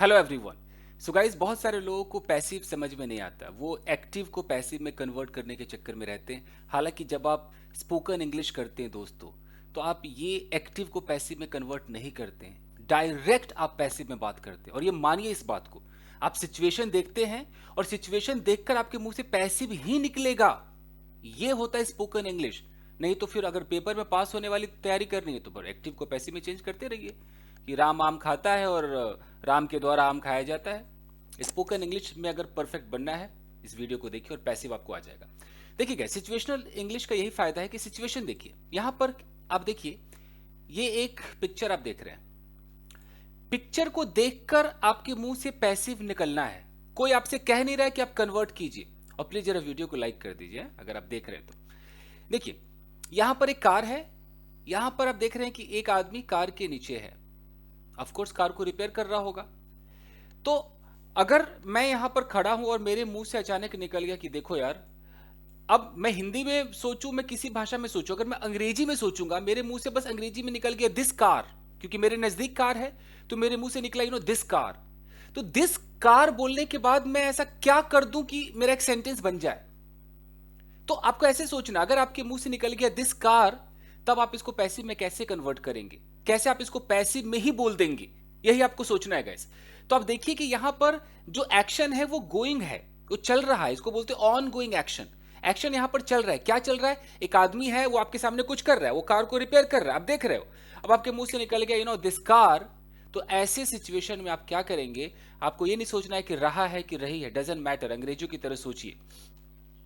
Hello everyone. So guys, बहुत सारे लोगों को पैसिव समझ में नहीं आता। वो एक्टिव को पैसिव में कन्वर्ट करने के चक्कर में रहते हैं। हालांकि जब आप स्पोकन इंग्लिश करते हैं दोस्तों, तो आप ये एक्टिव को पैसिव में कन्वर्ट नहीं करते हैं, डायरेक्ट आप पैसिव में बात करते हैं। और ये मानिए इस बात को, आप सिचुएशन देखते हैं और सिचुएशन देखकर आपके मुंह से पैसिव ही निकलेगा। ये होता है स्पोकन इंग्लिश। नहीं तो फिर अगर पेपर में पास होने वाली तैयारी करनी है तो फिर एक्टिव को पैसिव में चेंज करते रहिए कि राम आम खाता है और राम के द्वारा आम खाया जाता है। स्पोकन इंग्लिश में अगर परफेक्ट बनना है, इस वीडियो को देखिए और पैसिव आपको आ जाएगा। देखिए, सिचुएशनल इंग्लिश का यही फायदा है कि सिचुएशन देखिए। यहां पर आप देखिए, ये एक पिक्चर आप देख रहे हैं। पिक्चर को देखकर आपके मुंह से पैसिव निकलना है। कोई आपसे कह नहीं रहा है कि आप कन्वर्ट कीजिए। और प्लीज जरा वीडियो को लाइक कर दीजिए अगर आप देख रहे हैं तो। देखिए, यहां पर एक कार है। यहां पर आप देख रहे हैं कि एक आदमी कार के नीचे है। ऑफ कोर्स कार को रिपेयर कर रहा होगा। तो अगर मैं यहां पर खड़ा हूं और मेरे मुंह से अचानक निकल गया कि देखो यार, अब मैं हिंदी में सोचूं, मैं किसी भाषा में सोचूं, अगर मैं अंग्रेजी में सोचूंगा, मेरे मुंह से बस अंग्रेजी में निकल गया दिस कार, क्योंकि मेरे नजदीक कार है, तो मेरे मुंह से निकला दिस कार। तो दिस कार बोलने के बाद मैं ऐसा क्या कर दूं कि मेरा एक सेंटेंस बन जाए। तो आपको ऐसे सोचना, अगर आपके मुंह से निकल गया दिस कार, तब आप इसको पैसिव में कैसे कन्वर्ट करेंगे, कैसे आप इसको पैसिव में ही बोल देंगे, यही आपको सोचना है गाइस। तो आप देखिए कि यहां पर जो एक्शन है वो गोइंग है, वो चल रहा है। इसको बोलते हैं ऑन गोइंग एक्शन। एक्शन यहां पर चल रहा है। क्या चल रहा है? एक आदमी है, वो आपके सामने कुछ कर रहा है, वो कार को रिपेयर कर रहा है, आप देख रहे हो। अब आपके मुंह से निकल गया दिस कार। तो ऐसे सिचुएशन में आप क्या करेंगे? आपको ये नहीं सोचना है कि रहा है कि रही है, डजंट मैटर। अंग्रेजों की तरह सोचिए,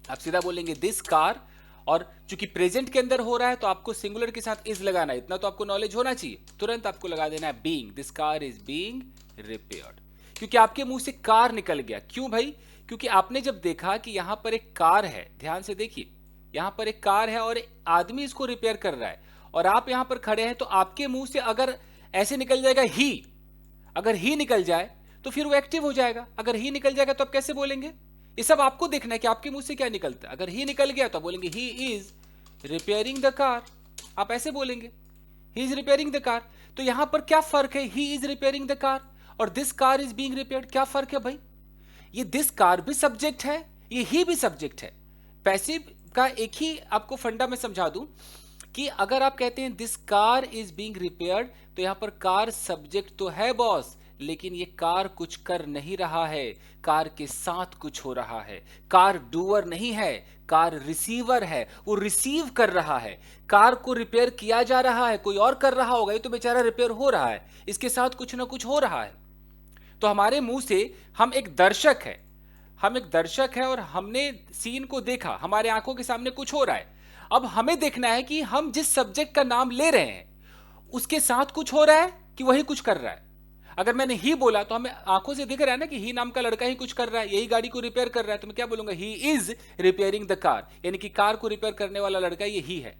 आप सीधा बोलेंगे दिस कार। और चूंकि प्रेजेंट के अंदर हो रहा है तो आपको सिंगुलर के साथ इज लगाना है। इतना तो आपको नॉलेज होना चाहिए। तुरंत आपको लगा देना है being, this car is being repaired. क्योंकि आपके मुंह से कार निकल गया। क्यों भाई? क्योंकि आपने जब देखा कि यहां पर एक कार है, ध्यान से देखिए, यहां पर एक कार है और आदमी इसको रिपेयर कर रहा है, और आप यहां पर खड़े हैं, तो आपके मुंह से अगर ऐसे निकल जाएगा ही, अगर ही निकल जाए तो फिर वो एक्टिव हो जाएगा। अगर ही निकल जाएगा तो आप कैसे बोलेंगे? ये सब आपको देखना है कि आपके मुंह से क्या निकलता है। अगर ही निकल गया तो बोलेंगे he is repairing the car, आप ऐसे बोलेंगे he is repairing the car. तो यहां पर क्या फर्क है? He is repairing the car और this car is being repaired, क्या फर्क है भाई? ये दिस कार भी सब्जेक्ट है, ये ही भी सब्जेक्ट है। पैसिव का एक ही आपको फंडा में समझा दूं कि अगर आप कहते हैं this car is being repaired, तो यहां पर कार सब्जेक्ट तो है बॉस, लेकिन ये कार कुछ कर नहीं रहा है, कार के साथ कुछ हो रहा है। कार डूअर नहीं है, कार रिसीवर है, वो रिसीव कर रहा है। कार को रिपेयर किया जा रहा है, कोई और कर रहा होगा, ये तो बेचारा रिपेयर हो रहा है, इसके साथ कुछ ना कुछ हो रहा है। तो हमारे मुंह से हम एक दर्शक है, हम एक दर्शक है और हमने सीन को देखा, हमारे आंखों के सामने कुछ हो रहा है। अब हमें देखना है कि हम जिस सब्जेक्ट का नाम ले रहे हैं उसके साथ कुछ हो रहा है कि वही कुछ कर रहा है। अगर मैंने ही बोला तो हमें आंखों से दिख रहा है ना कि ही नाम का लड़का ही कुछ कर रहा है, यही गाड़ी को रिपेयर कर रहा है, तो मैं क्या बोलूंगा? ही इज रिपेयरिंग द कार, यानी कि कार को रिपेयर करने वाला लड़का ये ही है।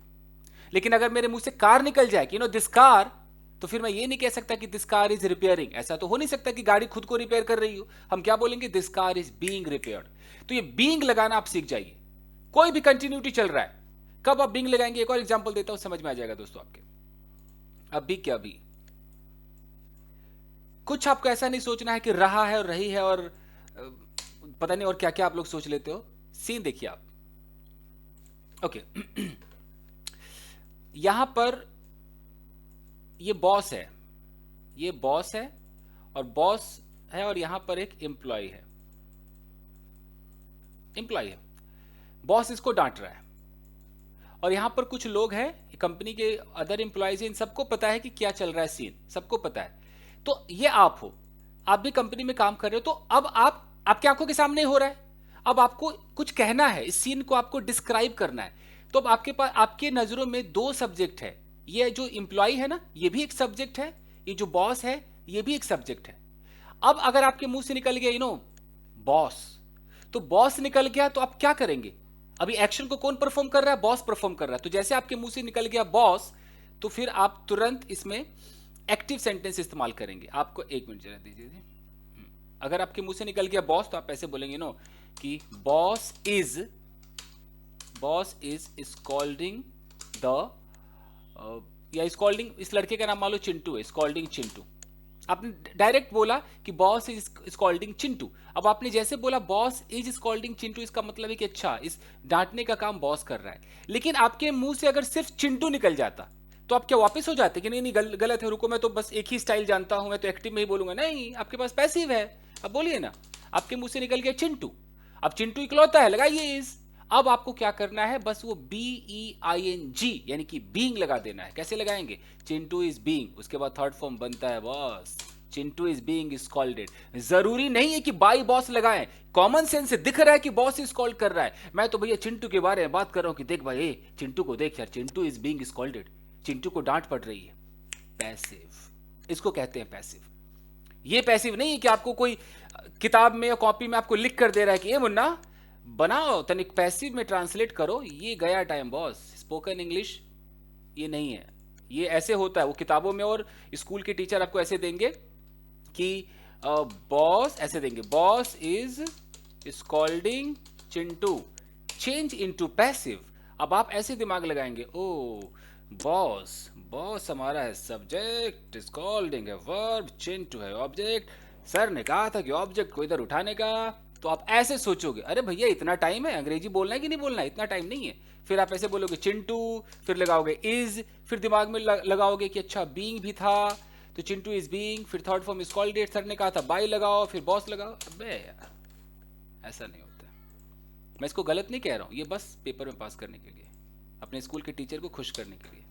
लेकिन अगर मेरे मुंह से कार निकल जाए कि दिस कार, तो फिर मैं ये नहीं कह सकता कि दिस कार इज रिपेयरिंग। ऐसा तो हो नहीं सकता कि गाड़ी खुद को रिपेयर कर रही हो। हम क्या बोलेंगे? This car is being repaired. तो ये बीइंग लगाना आप सीख जाइए। कोई भी कंटिन्यूटी चल रहा है, कब आप बीइंग लगाएंगे? एक और एग्जांपल देता हूं, समझ में आ जाएगा दोस्तों आपके। अभी क्या भी कुछ आपको ऐसा नहीं सोचना है कि रहा है और रही है और पता नहीं और क्या क्या आप लोग सोच लेते हो। सीन देखिए आप। ओके यहां पर ये बॉस है, ये बॉस है और बॉस है, और यहां पर एक एम्प्लॉय है, एम्प्लॉय है। बॉस इसको डांट रहा है और यहां पर कुछ लोग हैं, कंपनी के अदर एम्प्लॉयज हैं, इन सबको पता है कि क्या चल रहा है, सीन सबको पता है। तो ये आप हो, आप भी कंपनी में काम कर रहे हो, तो अब आप आपकी आंखों के सामने हो रहा है। अब आपको कुछ कहना है, इस सीन को आपको डिस्क्राइब करना है। तो अब आपके पास, आपके नजरों में दो सब्जेक्ट है। ये जो एम्प्लॉय है ना, ये भी एक सब्जेक्ट है, ये जो बॉस है ये भी एक सब्जेक्ट है। अब अगर आपके मुंह से निकल गया बॉस, तो बॉस निकल गया तो आप क्या करेंगे? अभी एक्शन को कौन परफॉर्म कर रहा है? बॉस परफॉर्म कर रहा है। तो जैसे आपके मुंह से निकल गया बॉस, तो फिर आप तुरंत इसमें एक्टिव सेंटेंस इस्तेमाल करेंगे। आपको एक मिनट जरा दीजिए। अगर आपके मुंह से निकल गया बॉस, तो आप ऐसे बोलेंगे कि बॉस इज स्कॉल्डिंग द, या स्कॉल्डिंग, इस लड़के का नाम मान लो चिंटू है, स्कॉल्डिंग चिंटू। आपने डायरेक्ट बोला कि बॉस इज स्कॉल्डिंग चिंटू। अब आपने जैसे बोला बॉस इज स्कॉल्डिंग चिंटू, इसका मतलब है कि अच्छा इस डांटने का काम बॉस कर रहा है। लेकिन आपके मुंह से अगर सिर्फ चिंटू निकल जाता तो आप क्या वापस हो जाते कि नहीं नहीं गलत है, रुको मैं तो बस एक ही स्टाइल जानता हूं, मैं तो एक्टिव में ही बोलूंगा। नहीं, आपके पास पैसिव है। अब बोलिए ना, आपके मुंह से निकल गया चिंटू। अब चिंटू इकलौता है, लगाइए इज। अब आपको क्या करना है, बस वो BEING यानी कि बीइंग लगा देना है। कैसे लगाएंगे, चिंटू इज बीइंग, उसके बाद थर्ड फॉर्म बनता है boss, Chintu is being scolded. जरूरी नहीं है कि बाई बॉस लगाएं, कॉमन सेंस से दिख रहा है कि बॉस इज कॉल्ड कर रहा है। मैं तो भैया चिंटू के बारे में बात कर रहा हूं कि देख भाई चिंटू को देख यार, Chintu is being scolded, Chintu को डांट पड़ रही है। पैसिव, इसको कहते हैं पैसिव। ये पैसिव नहीं है कि आपको कोई किताब में या कॉपी में आपको लिख कर दे रहा है कि ये मुन्ना बनाओ तनिक पैसिव में ट्रांसलेट करो, ये गया टाइम बॉस। स्पोकन इंग्लिश ये नहीं है। ये ऐसे होता है वो किताबों में, और स्कूल के टीचर आपको ऐसे देंगे कि बॉस, ऐसे देंगे boss is scolding Chintu, change into passive. अब आप ऐसे दिमाग लगाएंगे, ओ बॉस, बॉस हमारा है सब्जेक्ट, स्कॉल्डिंग है वर्ब, चिंटू है ऑब्जेक्ट, सर ने कहा था कि ऑब्जेक्ट को इधर उठाने का। तो आप ऐसे सोचोगे, अरे भैया इतना टाइम है, अंग्रेजी बोलना है कि नहीं बोलना है, इतना टाइम नहीं है। फिर आप ऐसे बोलोगे चिंटू, फिर लगाओगे इज, फिर दिमाग में लगाओगे कि अच्छा बीइंग भी था, तो चिंटू इज बीइंग, फिर third form is called it, sir ने कहा था बाई लगाओ, फिर बॉस लगाओ। अबे यार ऐसा नहीं होता। मैं इसको गलत नहीं कह रहा हूँ, ये बस पेपर में पास करने के लिए, अपने स्कूल के टीचर को खुश करने के लिए।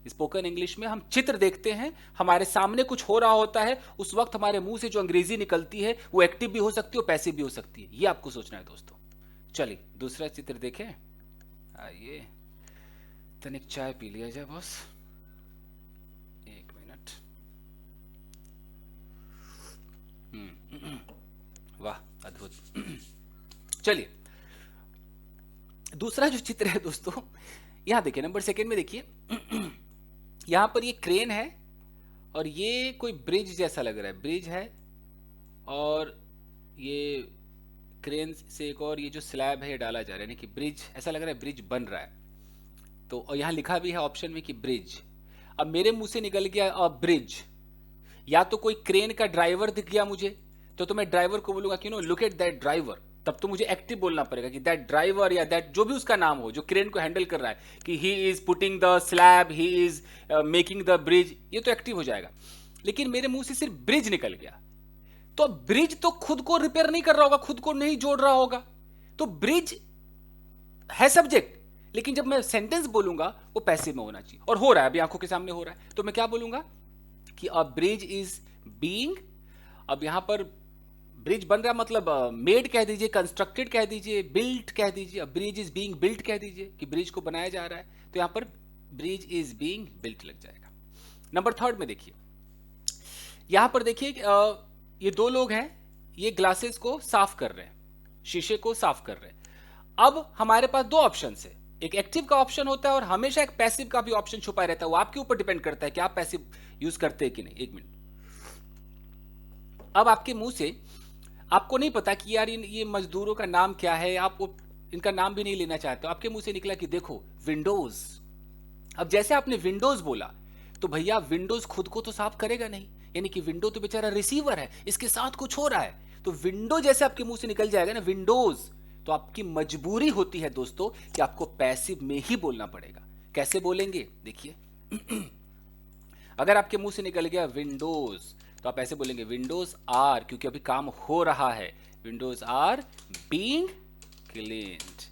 स्पोकन इंग्लिश में हम चित्र देखते हैं, हमारे सामने कुछ हो रहा होता है, उस वक्त हमारे मुंह से जो अंग्रेजी निकलती है वो एक्टिव भी हो सकती है और पैसिव भी हो सकती है। ये आपको सोचना है दोस्तों। चलिए दूसरा चित्र देखें। आइए तनिक चाय पी लिया जाए बॉस, एक मिनट। वाह अद्भुत। चलिए दूसरा जो चित्र है दोस्तों, यहां देखिए नंबर सेकंड में देखिए। यहां पर ये क्रेन है और ये कोई ब्रिज जैसा लग रहा है, ब्रिज है और ये क्रेन से एक और ये जो स्लैब है ये डाला जा रहा है, यानी कि ब्रिज, ऐसा लग रहा है ब्रिज बन रहा है। तो और यहाँ लिखा भी है ऑप्शन में कि ब्रिज। अब मेरे मुंह से निकल गया ब्रिज, या तो कोई क्रेन का ड्राइवर दिख गया मुझे, तो मैं ड्राइवर को बोलूंगा कि no look at that driver, तब तो मुझे एक्टिव बोलना पड़ेगा कि दैट ड्राइवर या दैट जो भी उसका नाम हो जो क्रेन को हैंडल कर रहा है, कि he is putting the slab, he is making the bridge, ये तो एक्टिव हो जाएगा। लेकिन मेरे मुंह से सिर्फ ब्रिज निकल गया, तो ब्रिज तो खुद को रिपेयर नहीं कर रहा होगा, खुद को नहीं जोड़ रहा होगा, तो ब्रिज है सब्जेक्ट, लेकिन जब मैं सेंटेंस बोलूंगा वो पैसिव में होना चाहिए, और हो रहा है अभी आंखों के सामने हो रहा है। तो मैं क्या बोलूंगा कि अ ब्रिज इज बीइंग। अब यहां पर ब्रिज बन रहा मतलब मेड कह दीजिए, कंस्ट्रक्टेड कह दीजिए, बिल्ट कह दीजिए, ब्रिज इज बीइंग बिल्ट कह दीजिए कि ब्रिज को बनाया जा रहा है, तो यहां पर ब्रिज इज बीइंग बिल्ट लग जाएगा। नंबर थर्ड में देखिए, यहां पर देखिए ये दो लोग हैं, ये ग्लासेस को साफ कर रहे हैं, शीशे को साफ कर रहे हैं। अब हमारे पास दो ऑप्शन है, एक एक्टिव का ऑप्शन होता है और हमेशा एक पैसिव का भी ऑप्शन छुपा रहता है, वो आपके ऊपर डिपेंड करता है कि आप पैसिव यूज करते हैं कि नहीं। एक मिनट। अब आपके मुंह से आपको नहीं पता कि यार ये मजदूरों का नाम क्या है, आप वो इनका नाम भी नहीं लेना चाहते हो, आपके मुंह से निकला कि देखो विंडोज। अब जैसे आपने विंडोज बोला तो भैया विंडोज खुद को तो साफ करेगा नहीं, यानी कि विंडो तो बेचारा रिसीवर है, इसके साथ कुछ हो रहा है, तो विंडो जैसे आपके मुंह से निकल जाएगा ना विंडोज, तो आपकी मजबूरी होती है दोस्तों कि आपको पैसिव में ही बोलना पड़ेगा। कैसे बोलेंगे देखिए। अगर आपके मुंह से निकल गया विंडोज तो आप ऐसे बोलेंगे विंडोज आर, क्योंकि अभी काम हो रहा है, विंडोज आर बीइंग क्लीन्ड।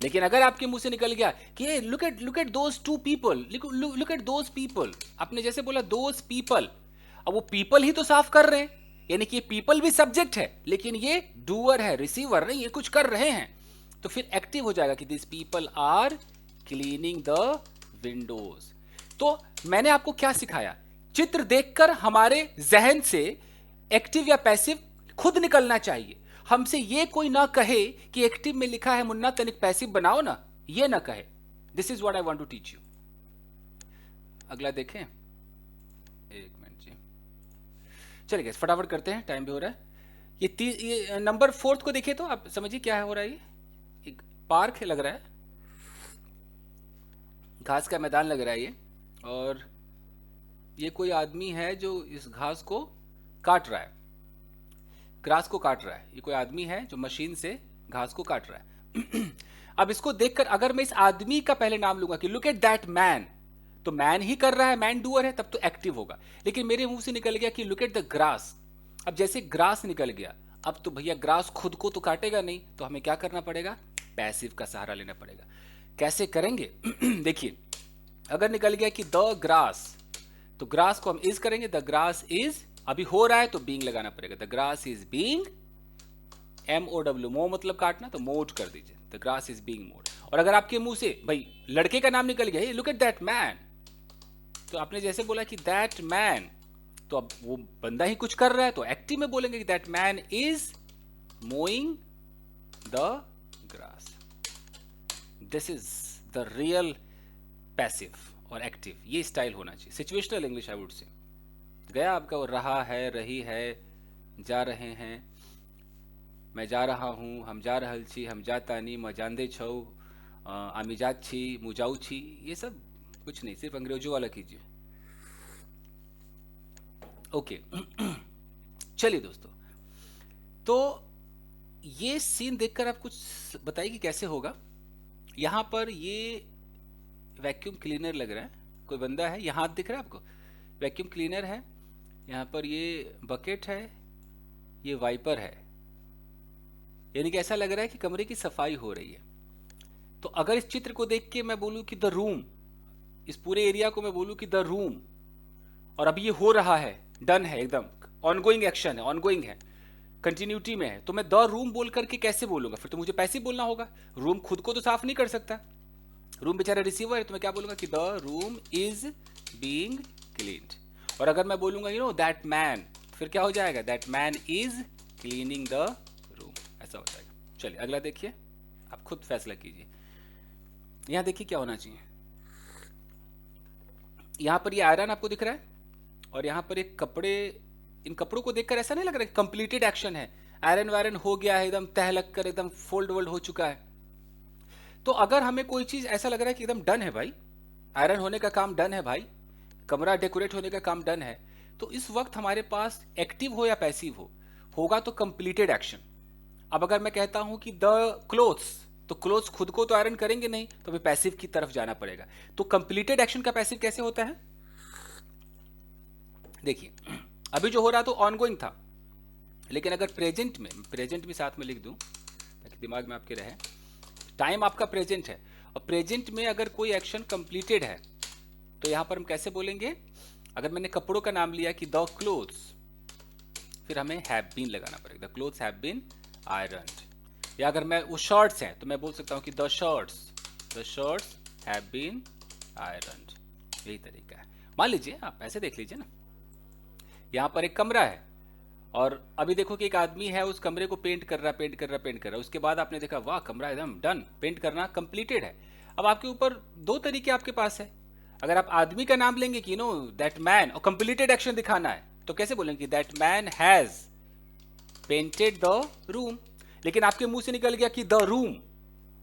लेकिन अगर आपके मुंह से निकल गया कि look at those two people, look at those people, आपने जैसे बोला दोस पीपल, अब वो पीपल ही तो साफ कर रहे हैं, यानी कि पीपल भी सब्जेक्ट है लेकिन ये डूअर है, रिसीवर नहीं, ये कुछ कर रहे हैं, तो फिर एक्टिव हो जाएगा कि this people are cleaning the windows. तो मैंने आपको क्या सिखाया, चित्र देखकर हमारे जहन से एक्टिव या पैसिव खुद निकलना चाहिए। हमसे ये कोई ना कहे कि एक्टिव में लिखा है मुन्ना तनिक पैसिव बनाओ ना, ये ना कहे। This is what I want to teach you. अगला देखें, एक मिनट जी, चलिए फटाफट करते हैं, टाइम भी हो रहा है। ये नंबर फोर्थ को देखिए तो आप समझिए क्या है हो रहा है। ये एक पार्क है लग रहा है, घास का मैदान लग रहा है ये, और ये कोई आदमी है जो इस घास को काट रहा है, ग्रास को काट रहा है। ये कोई आदमी है जो मशीन से घास को काट रहा है। अब इसको देखकर अगर मैं इस आदमी का पहले नाम लूंगा कि लुक एट दैट मैन, तो मैन ही कर रहा है, मैन डूअर है, तब तो एक्टिव होगा। लेकिन मेरे मुंह से निकल गया कि लुक एट द ग्रास। अब जैसे ग्रास निकल गया, अब तो भैया ग्रास खुद को तो काटेगा नहीं, तो हमें क्या करना पड़ेगा, पैसिव का सहारा लेना पड़ेगा। कैसे करेंगे? देखिए, अगर निकल गया कि द ग्रास, तो ग्रास को हम इज करेंगे, द ग्रास इज, अभी हो रहा है तो बीइंग लगाना पड़ेगा, the grass is being, MOW, मो मतलब काटना, तो मोड कर दीजिए, the grass is being mode. और अगर आपके मुंह से भाई लड़के का नाम निकल गया, लुक एट दैट मैन, तो आपने जैसे बोला कि दैट मैन, तो अब वो बंदा ही कुछ कर रहा है, तो एक्टिव में बोलेंगे कि that man is moving the grass. This is the real passive और एक्टिव, ये स्टाइल होना चाहिए। Situational English I would say. गया आपका वो, रहा है, रही है, जा रहे हैं, मैं जा रहा हूँ, हम जा रहल छी, हम जातानी, मैं जानदे छौ, आमी जात छी, मुजाऊ छी, ये सब कुछ नहीं, सिर्फ अंग्रेजों वाला कीजिए। ओके। चलिए दोस्तों, तो ये सीन देखकर आप कुछ बताइए कि कैसे होगा। यहां पर ये वैक्यूम क्लीनर लग रहा है, कोई बंदा है, यहाँ हाथ दिख रहा है आपको, वैक्यूम क्लीनर है, यहाँ पर ये बकेट है, ये वाइपर है, यानी कि ऐसा लग रहा है कि कमरे की सफाई हो रही है। तो अगर इस चित्र को देख के मैं बोलूं कि द रूम, इस पूरे एरिया को मैं बोलूं कि द रूम, और अब ये हो रहा है, डन है, एकदम ऑनगोइंग एक्शन है, ऑनगोइंग है, कंटिन्यूटी में है, तो मैं द रूम बोल करके कैसे बोलूंगा? फिर तो मुझे पैसिव बोलना होगा। रूम खुद को तो साफ नहीं कर सकता, रूम बेचारा रिसीवर है, तो मैं क्या बोलूंगा कि the room is being cleaned. और अगर मैं बोलूंगा यू नो दैट मैन, फिर क्या हो जाएगा, that man is cleaning the room, ऐसा हो जाएगा। चलिए अगला देखिए, आप खुद फैसला कीजिए। यहां देखिए क्या होना चाहिए, यहां पर ये आयरन आपको दिख रहा है, और यहां पर एक कपड़े, इन कपड़ों को देखकर ऐसा नहीं लग रहा है कंप्लीटेड एक्शन है, आयरन वायरन हो गया है, एकदम तह लग कर एकदम फोल्ड वोल्ड हो चुका है। तो अगर हमें कोई चीज ऐसा लग रहा है कि एकदम डन है भाई, आयरन होने का काम डन है भाई, कमरा डेकोरेट होने का काम डन है, तो इस वक्त हमारे पास एक्टिव हो या पैसिव हो, होगा तो कंप्लीटेड एक्शन। अब अगर मैं कहता हूं कि द क्लोथ्स, तो क्लोथ्स खुद को तो आयरन करेंगे नहीं, तो हमें पैसिव की तरफ जाना पड़ेगा। तो कंप्लीटेड एक्शन का पैसिव कैसे होता है? देखिए, अभी जो हो रहा तो ऑनगोइंग था, लेकिन अगर प्रेजेंट में साथ में लिख दूं ताकि दिमाग में आपके रहे, टाइम आपका प्रेजेंट है, और प्रेजेंट में अगर कोई एक्शन कंप्लीटेड है, तो यहां पर हम कैसे बोलेंगे? अगर मैंने कपड़ों का नाम लिया कि द क्लोथ्स, फिर हमें हैव बीन लगाना पड़ेगा, the clothes have been ironed. या अगर मैं वो शर्ट्स हैं, तो मैं बोल सकता हूं कि the shirts have been ironed. यही तरीका है। मान लीजिए, आप ऐसे देख लीजिए ना, यहां पर एक कमरा है, और अभी देखो कि एक आदमी है, उस कमरे को पेंट कर रहा, उसके बाद आपने देखा वाह कमरा एकदम डन, पेंट करना कंप्लीटेड है। अब आपके ऊपर दो तरीके आपके पास है। अगर आप आदमी का नाम लेंगे कि नो दैट मैन, और कंप्लीटेड एक्शन दिखाना है, तो कैसे बोलेंगे? That man has painted the room. लेकिन आपके मुंह से निकल गया कि द रूम,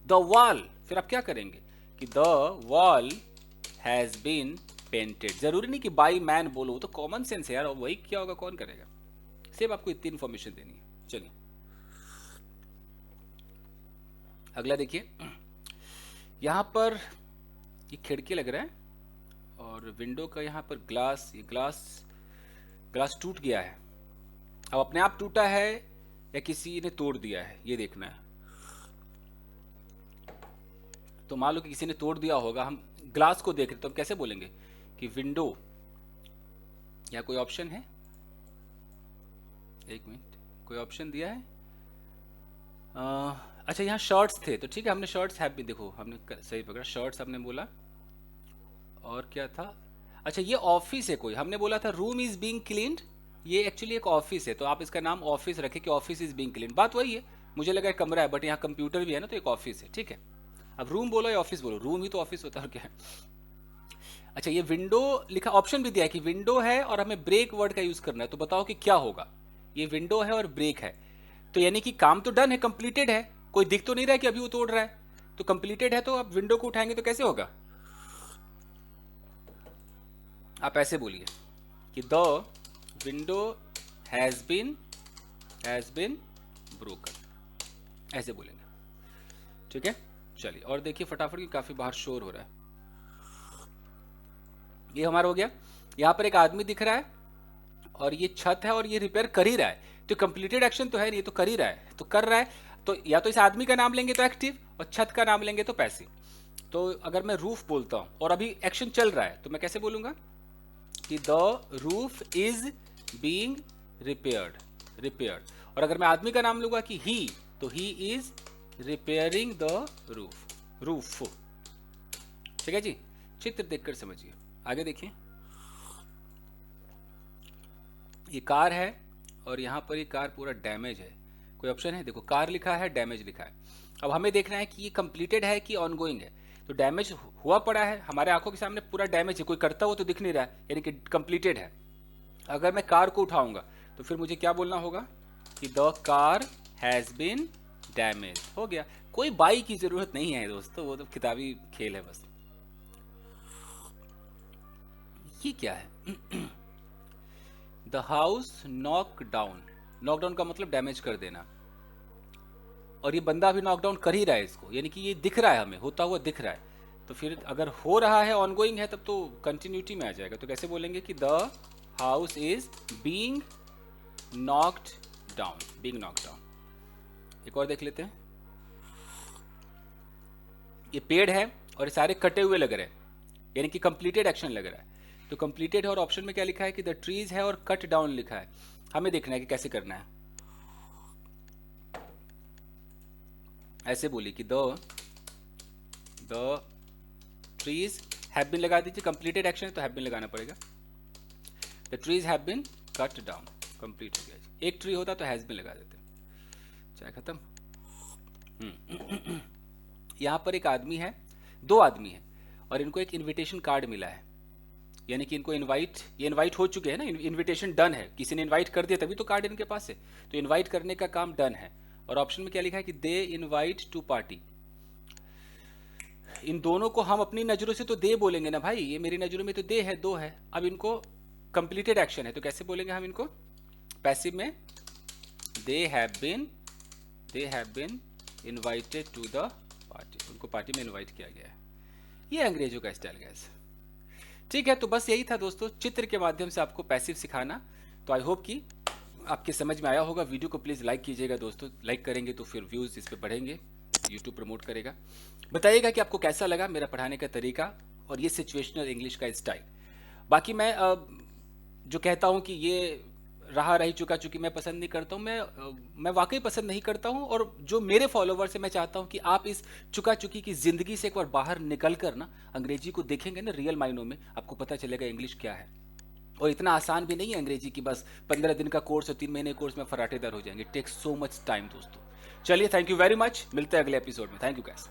द वॉल, फिर आप क्या करेंगे कि the wall has been painted. जरूरी नहीं कि बाई मैन बोलो, तो कॉमन सेंस है यार, वही क्या होगा, कौन करेगा? सिर्फ आपको इतनी इंफॉर्मेशन देनी है। चलिए अगला देखिए, यहां पर ये खिड़की लग रहा है, और विंडो का यहां पर ग्लास, ये ग्लास टूट गया है। अब अपने आप टूटा है या किसी ने तोड़ दिया है, ये देखना है। तो मान लो कि किसी ने तोड़ दिया होगा, हम ग्लास को देख रहे, तो हम कैसे बोलेंगे कि विंडो, या कोई ऑप्शन है? एक मिनट, कोई ऑप्शन दिया है? अच्छा, यहाँ शर्ट्स थे, तो ठीक है, हमने शर्ट्स हैव भी, देखो हमने सही पकड़ा, शर्ट्स हमने बोला, और क्या था? अच्छा, ये ऑफिस है कोई, हमने बोला था रूम इज बीइंग क्लीन्ड, ये एक्चुअली एक ऑफिस है, तो आप इसका नाम ऑफिस रखें कि ऑफिस इज बीइंग क्लीन्ड। बात वही है, मुझे लगा कमरा है, बट यहाँ कंप्यूटर भी है ना, तो एक ऑफिस है, ठीक है। अब रूम बोलो या ऑफिस बोलो, रूम ही तो ऑफिस होता है, और क्या है। अच्छा, ये विंडो लिखा, ऑप्शन भी दिया है कि विंडो है और हमें ब्रेक वर्ड का यूज करना है, तो बताओ कि क्या होगा? ये विंडो है और ब्रेक है, तो यानी कि काम तो डन है, कंप्लीटेड है, कोई दिख तो नहीं रहा है कि अभी वो तोड़ रहा है, तो कंप्लीटेड है, तो आप विंडो को उठाएंगे तो कैसे होगा? आप ऐसे बोलिए कि the window has been broken, ऐसे बोलेंगे। ठीक है, चलिए और देखिए फटाफट कि काफी बाहर शोर हो रहा है। ये हमारा हो गया। यहां पर एक आदमी दिख रहा है और ये छत है और ये रिपेयर कर ही रहा है, तो कंप्लीटेड एक्शन तो है नहीं, तो कर ही रहा है, तो कर रहा है, तो या तो इस आदमी का नाम लेंगे तो एक्टिव और छत का नाम लेंगे तो पैसिव। तो अगर मैं रूफ बोलता हूं और अभी एक्शन चल रहा है तो मैं कैसे बोलूंगा कि the roof is being repaired. और अगर मैं आदमी का नाम लूंगा कि ही, तो ही इज रिपेयरिंग द रूफ। ठीक है जी, चित्र देखकर समझिए। आगे देखिए, ये कार है और यहाँ पर ये कार पूरा डैमेज है। कोई ऑप्शन है? देखो कार लिखा है, डैमेज लिखा है। अब हमें देखना है कि ये कंप्लीटेड है कि ऑनगोइंग है। तो डैमेज हुआ पड़ा है हमारे आंखों के सामने, पूरा डैमेज है, कोई करता हुआ तो दिख नहीं रहा है, यानी कि कंप्लीटेड है। अगर मैं कार को उठाऊंगा तो फिर मुझे क्या बोलना होगा कि the car has been damage. हो गया। कोई बाई की जरूरत नहीं है दोस्तों, वो तो किताबी खेल है बस। ये क्या है? द हाउस नॉक डाउन का मतलब डैमेज कर देना, और ये बंदा अभी नॉक डाउन कर ही रहा है इसको, यानी कि ये दिख रहा है, हमें होता हुआ दिख रहा है। तो फिर अगर हो रहा है, ऑनगोइंग है, तब तो कंटिन्यूटी में आ जाएगा। तो कैसे बोलेंगे कि the house is being knocked down. एक और देख लेते हैं। ये पेड़ है और ये सारे कटे हुए लग रहे हैं, यानी कि कंप्लीटेड एक्शन लग रहा है। तो कंप्लीटेड है और ऑप्शन में क्या लिखा है कि द ट्रीज है और कट डाउन लिखा है। हमें देखना है कि कैसे करना है। ऐसे बोलिए कि द ट्रीज हैव बीन लगा दीजिए, कंप्लीटेड एक्शन है तो हैव बीन लगाना पड़ेगा। The trees have been cut down, complete हो गया। एक ट्री होता तो हैज बीन लगा देते। चाय खत्म। यहां पर एक आदमी है, दो आदमी है, और इनको एक इनविटेशन कार्ड मिला है, यानी कि इनको इनवाइट हो चुके हैं ना, इनविटेशन डन है, किसी ने इनवाइट कर दिया तभी तो कार्ड इनके पास है। तो इनवाइट करने का काम डन है। और ऑप्शन में क्या लिखा है कि दे इनवाइट टू पार्टी। इन दोनों को हम अपनी नजरों से तो दे बोलेंगे ना भाई, ये मेरी नजरों में तो दे है, दो है। अब इनको कंप्लीटेड एक्शन है तो कैसे बोलेंगे हम इनको? पैसिव में they have been invited to the party. उनको पार्टी में इनवाइट किया गया है। ये अंग्रेजों का स्टाइल गैस। ठीक है, तो बस यही था दोस्तों, चित्र के माध्यम से आपको पैसिव सिखाना। तो आई होप कि आपके समझ में आया होगा। वीडियो को प्लीज़ लाइक कीजिएगा दोस्तों, लाइक करेंगे तो फिर व्यूज़ इस पर बढ़ेंगे, यूट्यूब प्रमोट करेगा। बताइएगा कि आपको कैसा लगा मेरा पढ़ाने का तरीका और ये सिचुएशनल इंग्लिश का स्टाइल। बाकी मैं जो कहता हूँ कि ये रही चुका चूंकि मैं पसंद नहीं करता हूँ, मैं वाकई पसंद नहीं करता हूँ। और जो मेरे फॉलोवर्स हैं, मैं चाहता हूँ कि आप इस चुका चुकी की ज़िंदगी से एक बार बाहर निकल कर ना अंग्रेजी को देखेंगे ना रियल मायनों में, आपको पता चलेगा इंग्लिश क्या है। और इतना आसान भी नहीं है अंग्रेजी की बस 15 दिन का कोर्स और 3 महीने कोर्स में फराटेदार हो जाएंगे। टेक्स सो मच टाइम दोस्तों। चलिए, थैंक यू वेरी मच, मिलते हैं अगले एपिसोड में। Thank you guys.